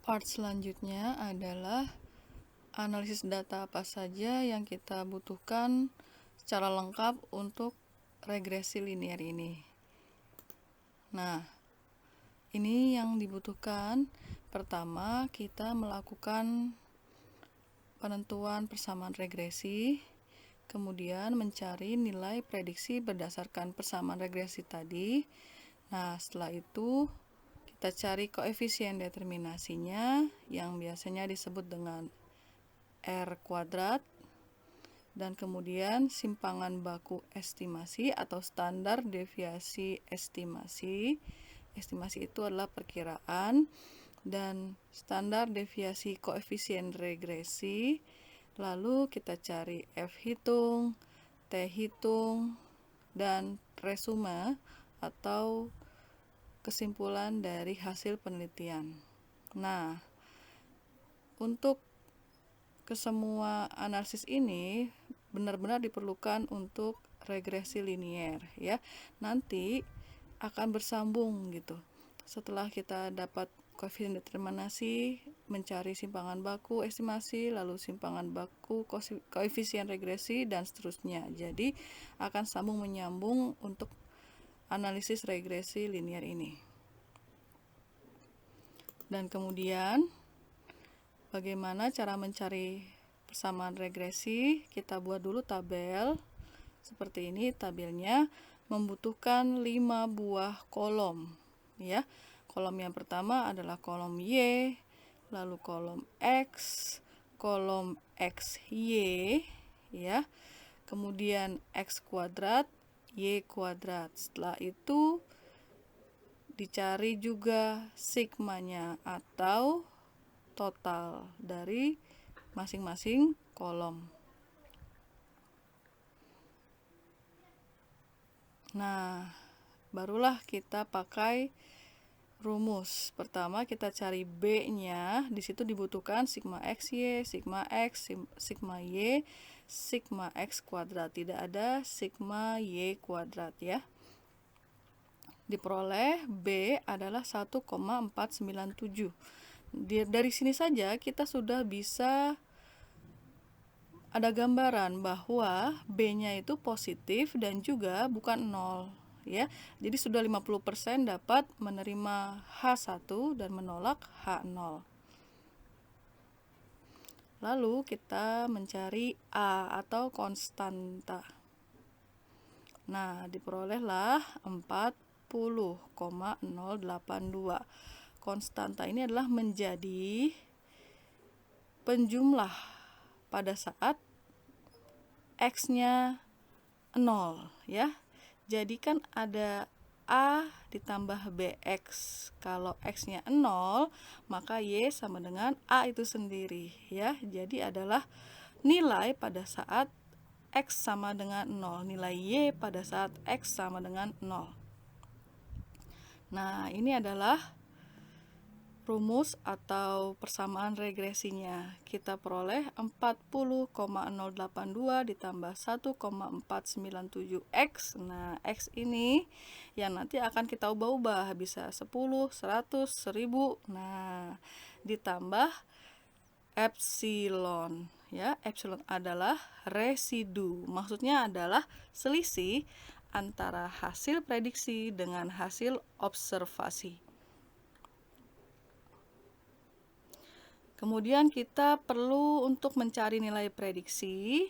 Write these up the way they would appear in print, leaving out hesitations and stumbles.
Part selanjutnya adalah analisis data apa saja yang kita butuhkan secara lengkap untuk regresi linear ini. Nah, ini yang dibutuhkan. Pertama, kita melakukan penentuan persamaan regresi, kemudian mencari nilai prediksi berdasarkan persamaan regresi tadi. Nah, setelah itu kita cari koefisien determinasinya yang biasanya disebut dengan R kuadrat, dan kemudian simpangan baku estimasi atau standar deviasi estimasi. Estimasi itu adalah perkiraan, dan standar deviasi koefisien regresi. Lalu kita cari F hitung, T hitung, dan resume atau kesimpulan dari hasil penelitian. Nah, untuk kesemua analisis ini benar-benar diperlukan untuk regresi linear ya. Nanti akan bersambung gitu. Setelah kita dapat koefisien determinasi, mencari simpangan baku estimasi, lalu simpangan baku koefisien regresi, dan seterusnya. Jadi akan sambung menyambung untuk analisis regresi linear ini. Dan kemudian bagaimana cara mencari persamaan regresi? Kita buat dulu tabel seperti ini. Tabelnya membutuhkan 5 buah kolom ya. Kolom yang pertama adalah kolom Y, lalu kolom X, kolom XY ya. Kemudian X kuadrat, Y kuadrat. Setelah itu dicari juga sigmanya atau total dari masing-masing kolom. Nah, barulah kita pakai rumus. Pertama kita cari B-nya, di situ dibutuhkan sigma XY, sigma X, sigma Y, sigma X kuadrat. Tidak ada sigma Y kuadrat ya. Diperoleh B adalah 1,497. Dari sini saja kita sudah bisa ada gambaran bahwa B-nya itu positif dan juga bukan 0 ya. Jadi sudah 50% dapat menerima H1 dan menolak H0. Lalu kita mencari A atau konstanta. Nah, diperolehlah 40,082. Konstanta ini adalah menjadi penjumlah pada saat X-nya 0 ya. Jadi kan ada A ditambah BX. Kalau X-nya 0, maka Y sama dengan A itu sendiri ya. Jadi adalah nilai pada saat X sama dengan 0, nilai Y pada saat X sama dengan 0. Nah, ini adalah rumus atau persamaan regresinya. Kita peroleh 40,082 ditambah 1,497X. Nah, X ini yang nanti akan kita ubah-ubah, bisa 10, 100, 1000. Nah, ditambah epsilon ya. Epsilon adalah residu. Maksudnya adalah selisih antara hasil prediksi dengan hasil observasi. Kemudian kita perlu untuk mencari nilai prediksi.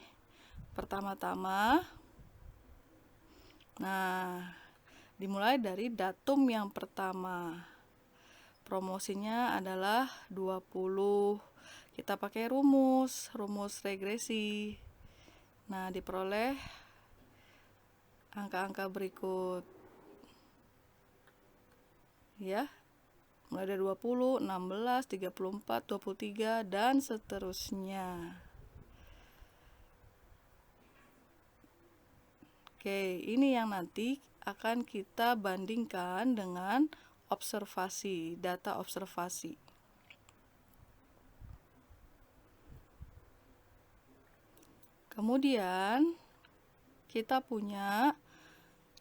Pertama-tama, nah, dimulai dari datum yang pertama. Promosinya adalah 20. Kita pakai rumus regresi. Nah, diperoleh angka-angka berikut. Ya. Mulai dari 20, 16, 34, 23, dan seterusnya. Oke, ini yang nanti akan kita bandingkan dengan observasi, data observasi. Kemudian kita punya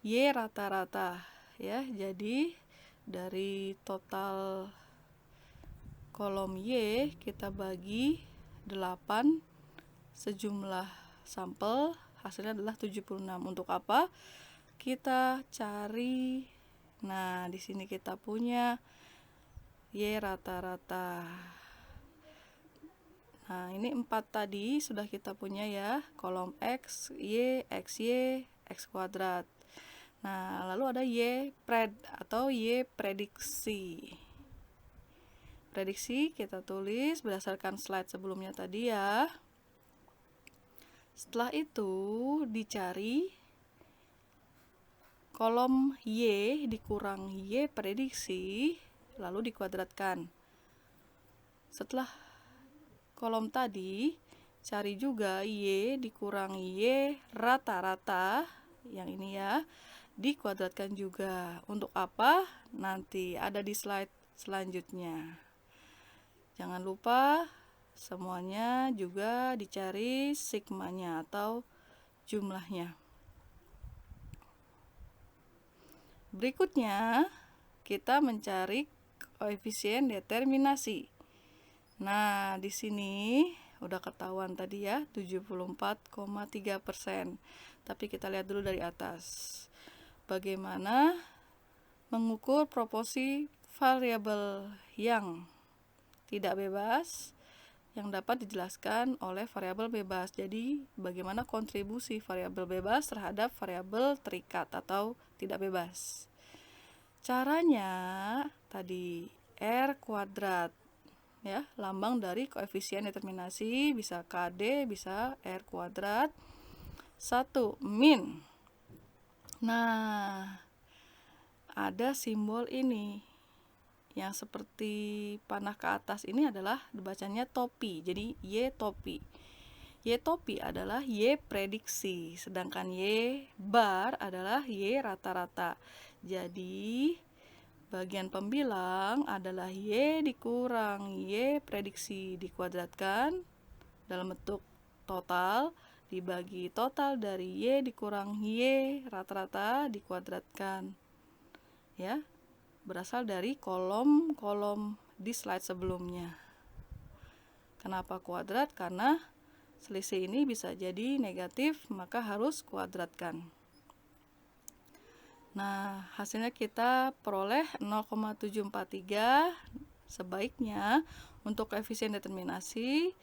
Y rata-rata ya. Jadi dari total kolom Y kita bagi 8 sejumlah sampel, hasilnya adalah 76. Untuk apa? Kita cari, nah di sini kita punya Y rata-rata. Nah, ini 4 tadi sudah kita punya ya, kolom X, Y, X kuadrat. Nah, lalu ada Y pred atau Y prediksi. Prediksi kita tulis berdasarkan slide sebelumnya tadi ya. Setelah itu dicari kolom Y dikurang Y prediksi, lalu dikuadratkan. Setelah kolom tadi, cari juga Y dikurang Y rata-rata, yang ini ya, dikuadratkan juga. Untuk apa? Nanti ada di slide selanjutnya. Jangan lupa semuanya juga dicari sigmanya atau jumlahnya. Berikutnya, kita mencari koefisien determinasi. Nah, di sini udah ketahuan tadi ya, 74,3%. Tapi kita lihat dulu dari atas. Bagaimana mengukur proporsi variabel yang tidak bebas yang dapat dijelaskan oleh variabel bebas. Jadi, bagaimana kontribusi variabel bebas terhadap variabel terikat atau tidak bebas. Caranya tadi R kuadrat. Ya, lambang dari koefisien determinasi bisa KD, bisa R kuadrat. 1 min. Nah, ada simbol ini yang seperti panah ke atas ini adalah bacanya topi. Jadi Y topi. Y topi adalah Y prediksi, sedangkan Y bar adalah Y rata-rata. Jadi bagian pembilang adalah Y dikurang Y prediksi dikuadratkan dalam bentuk total dibagi total dari Y dikurang Y rata-rata dikuadratkan. Ya, berasal dari kolom-kolom di slide sebelumnya. Kenapa kuadrat? Karena selisih ini bisa jadi negatif, maka harus kuadratkan. Nah, hasilnya kita peroleh 0,743. Sebaiknya untuk koefisien determinasi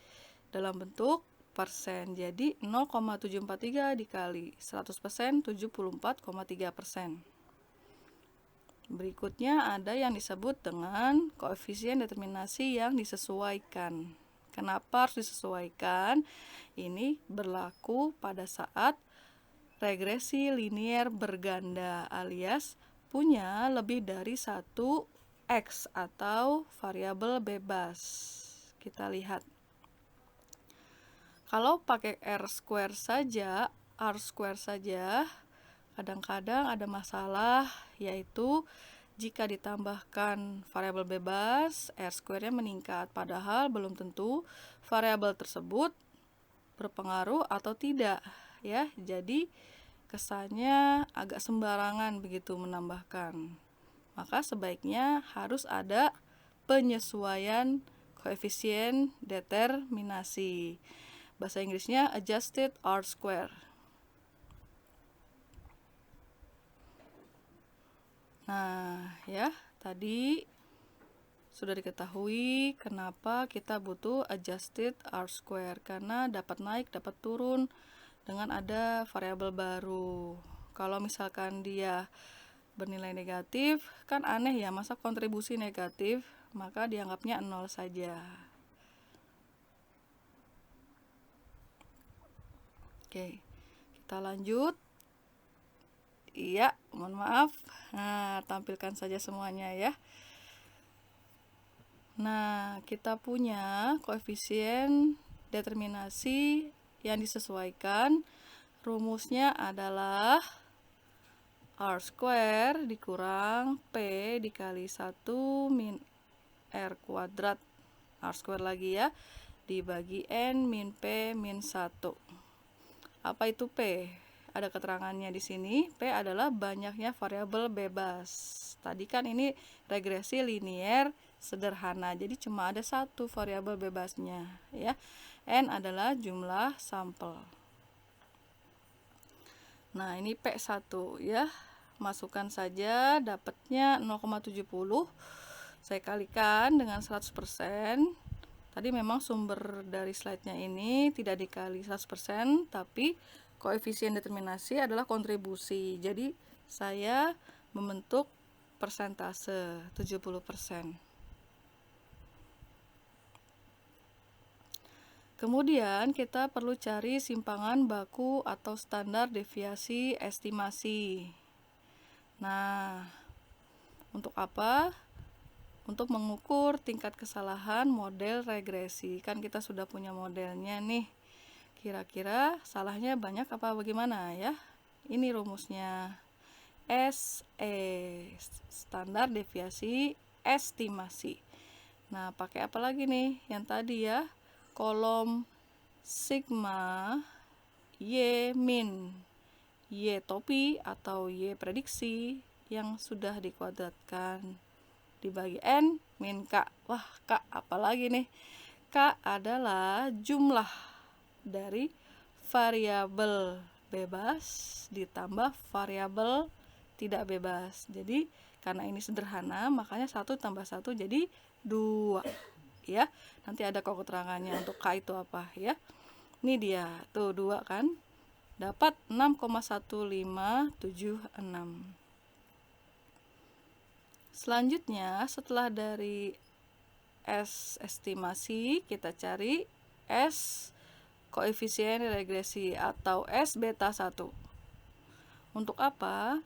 dalam bentuk persen. Jadi 0,743 dikali 100%, 74,3%. Berikutnya ada yang disebut dengan koefisien determinasi yang disesuaikan. Kenapa harus disesuaikan? Ini berlaku pada saat regresi linier berganda alias punya lebih dari satu X atau variabel bebas. Kita lihat. Kalau pakai R square saja, kadang-kadang ada masalah, yaitu jika ditambahkan variabel bebas, R square-nya meningkat, padahal belum tentu variabel tersebut berpengaruh atau tidak. Ya, jadi kesannya agak sembarangan begitu menambahkan. Maka sebaiknya harus ada penyesuaian koefisien determinasi. Bahasa Inggrisnya adjusted R square. Nah, ya, tadi sudah diketahui kenapa kita butuh adjusted R square, karena dapat naik, dapat turun dengan ada variabel baru. Kalau misalkan dia bernilai negatif, kan aneh ya, masa kontribusi negatif, maka dianggapnya 0 saja. Oke, kita lanjut. Iya, mohon maaf. Nah, tampilkan saja semuanya ya. Nah, kita punya koefisien determinasi yang disesuaikan. Rumusnya adalah R square dikurang P dikali 1 min R kuadrat. R square lagi ya, dibagi N min P min 1. Apa itu P? ada keterangannya di sini. P adalah banyaknya variabel bebas. Tadi kan ini regresi linier sederhana, jadi cuma ada satu variabel bebasnya, ya. N adalah jumlah sampel. Nah, ini P1 ya. Masukkan saja, dapatnya 0,70. Saya kalikan dengan 100%. Tadi memang sumber dari slide-nya ini tidak dikali 100%, tapi koefisien determinasi adalah kontribusi. Jadi saya membentuk persentase 70%. Kemudian kita perlu cari simpangan baku atau standar deviasi estimasi. Nah, untuk apa? Untuk mengukur tingkat kesalahan model regresi. Kan kita sudah punya modelnya nih. Kira-kira salahnya banyak apa bagaimana ya? Ini rumusnya. SE, standar deviasi estimasi. Nah, pakai apa lagi nih? Yang tadi ya, kolom sigma Y min, Y topi atau Y prediksi yang sudah dikuadratkan dibagi N min K. Wah, K apalagi nih? K adalah jumlah dari variabel bebas ditambah variabel tidak bebas. Jadi karena ini sederhana, makanya 1 tambah 1 jadi 2. Ya, nanti ada kok keterangannya untuk K itu apa ya. Ini dia, tuh 2 kan. Dapat 6,1576. Selanjutnya, setelah dari S estimasi, kita cari S koefisien regresi atau S beta 1. Untuk apa?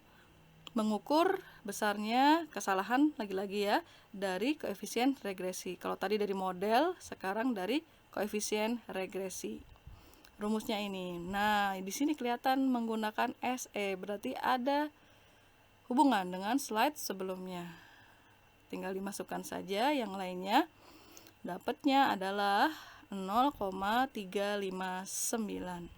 Mengukur besarnya kesalahan lagi-lagi ya dari koefisien regresi. Kalau tadi dari model, sekarang dari koefisien regresi. Rumusnya ini. Nah, di sini kelihatan menggunakan SE, berarti ada hubungan dengan slide sebelumnya. Tinggal dimasukkan saja yang lainnya. Dapatnya adalah 0,359.